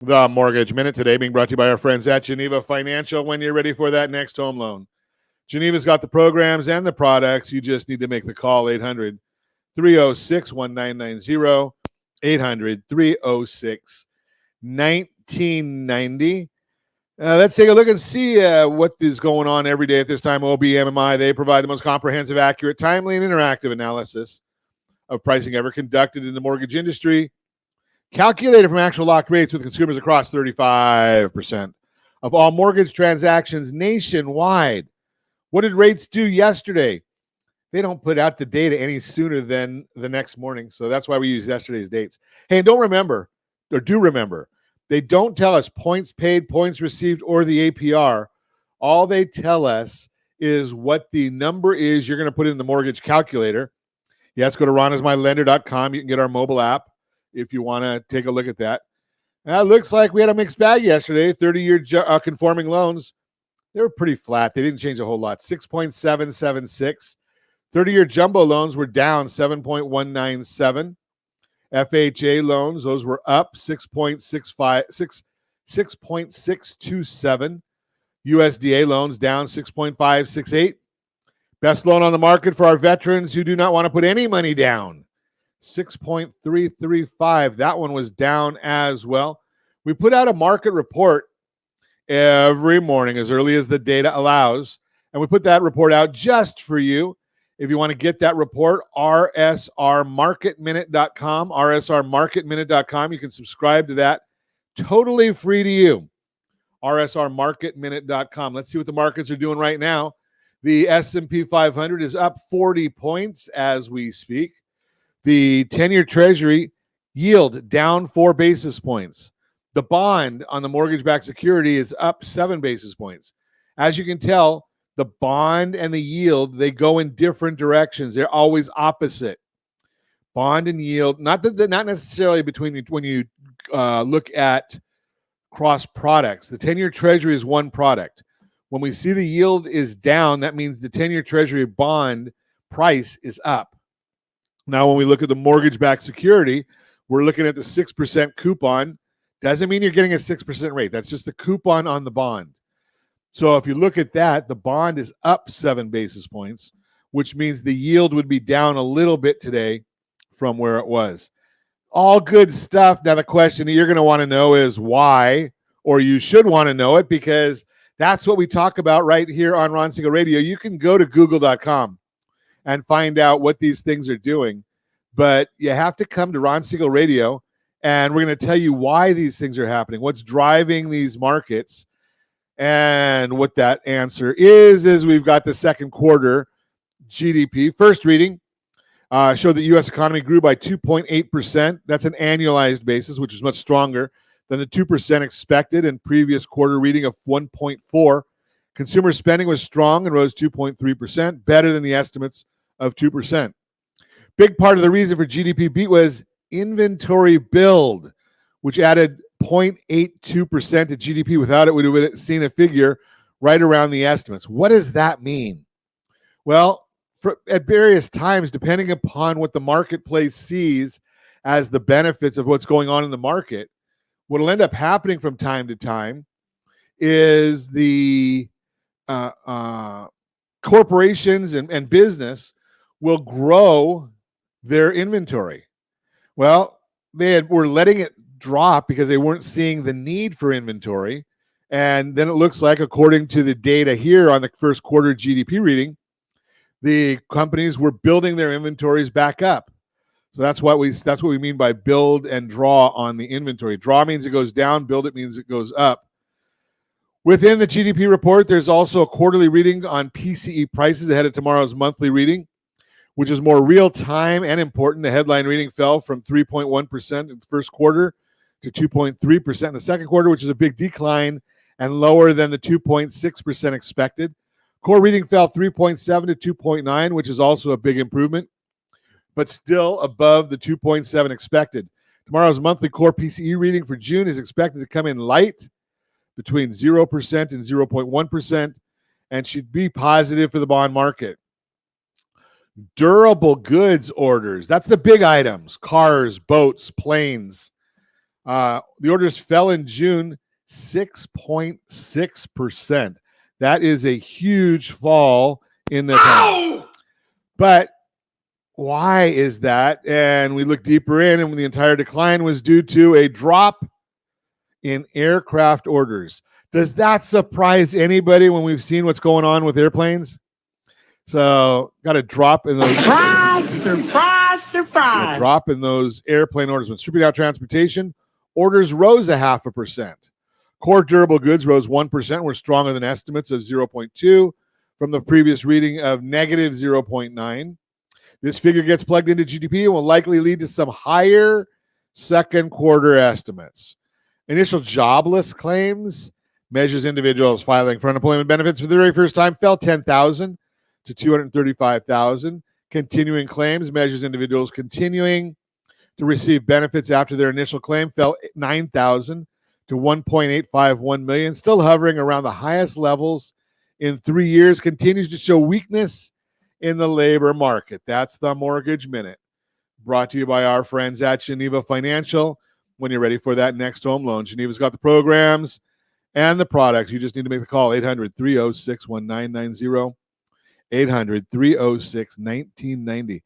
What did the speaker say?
The Mortgage Minute today being brought to you by our friends at Geneva Financial. When you're ready for that next home loan, Geneva's got the programs and the products. You just need to make the call. 800 306 1990, 800 306 1990. Let's take a look and see what is going on every day at this time. OBMMI, they provide the most comprehensive, accurate, timely, and interactive analysis of pricing ever conducted in the mortgage industry, calculated from actual locked rates with consumers across 35% of all mortgage transactions nationwide. What did rates do yesterday? They don't put out the data any sooner than the next morning, so that's why we use yesterday's dates. Hey, and do remember, they don't tell us points paid, points received, or the APR. All they tell us is what the number is you're going to put in the mortgage calculator. Yes, go to ronismylender.com. You can get our mobile app if you want to take a look at that. Now, it looks like we had a mixed bag yesterday. 30-year conforming loans, they were pretty flat. They didn't change a whole lot. 6.776. 30-year jumbo loans were down 7.197. FHA loans, those were up 6.627. USDA loans down 6.568. Best loan on the market for our veterans who do not want to put any money down, 6.335. That one was down as well. We put out a market report every morning as early as the data allows, and we put that report out just for you. If you want to get that report, rsrmarketminute.com, rsrmarketminute.com. You can subscribe to that totally free to you, rsrmarketminute.com. Let's see what the markets are doing right now. The S&P 500 is up 40 points as we speak. The 10-year Treasury yield down 4 basis points. The bond on the mortgage-backed security is up 7 basis points. As you can tell, the bond and the yield, they go in different directions. They're always opposite. Bond and yield, not necessarily between when you look at cross products. The 10-year Treasury is one product. When we see the yield is down, that means the 10-year Treasury bond price is up. Now, when we look at the mortgage-backed security, we're looking at the 6% coupon. Doesn't mean you're getting a 6% rate. That's just the coupon on the bond. So if you look at that, the bond is up 7 basis points, which means the yield would be down a little bit today from where it was. All good stuff. Now, the question that you're going to want to know is why, or you should want to know it, because that's what we talk about right here on Ron Siegel Radio. You can go to google.com and find out what these things are doing, but you have to come to Ron Siegel Radio, and we're going to tell you why these things are happening, what's driving these markets. And what that answer is we've got the second quarter GDP. First reading showed the U.S. economy grew by 2.8%. That's an annualized basis, which is much stronger than the 2% expected in previous quarter reading of 1.4. Consumer spending was strong and rose 2.3%, better than the estimates of 2%. Big part of the reason for GDP beat was inventory build, which added 0.82% to GDP. Without it, we would have seen a figure right around the estimates. What does that mean? Well, at various times, depending upon what the marketplace sees as the benefits of what's going on in the market, what will end up happening from time to time is the corporations and business will grow their inventory. Well, were letting it drop because they weren't seeing the need for inventory. And then it looks like, according to the data here on the first quarter GDP reading, the companies were building their inventories back up. So that's what we mean by build and draw on the inventory. Draw means it goes down, build it means it goes up. Within the GDP report, there's also a quarterly reading on PCE prices ahead of tomorrow's monthly reading, which is more real time and important. The headline reading fell from 3.1% in the first quarter to 2.3% in the second quarter, which is a big decline and lower than the 2.6% expected. Core reading fell 3.7 to 2.9, which is also a big improvement, but still above the 2.7 expected. Tomorrow's monthly core PCE reading for June is expected to come in light, between 0% and 0.1%, and should be positive for the bond market. Durable goods orders, that's the big items: cars, boats, planes. The orders fell in June 6.6%. That is a huge fall in the economy. But why is that? And we look deeper in, and the entire decline was due to a drop in aircraft orders. Does that surprise anybody when we've seen what's going on with airplanes? So got a drop in those surprise. A drop in those airplane orders. When stripping out transportation, orders rose 0.5%. Core durable goods rose 1%. Were stronger than estimates of 0.2 from the previous reading of negative 0.9. This figure gets plugged into GDP and will likely lead to some higher second quarter estimates. Initial jobless claims measures individuals filing for unemployment benefits for the very first time fell 10,000 to 235,000. Continuing claims measures individuals continuing to receive benefits after their initial claim fell 9,000 to 1.851 million, still hovering around the highest levels in 3 years, continues to show weakness in the labor market. That's the Mortgage Minute, brought to you by our friends at Geneva Financial. When you're ready for that next home loan, Geneva's got the programs and the products. You just need to make the call, 800-306-1990, 800-306-1990.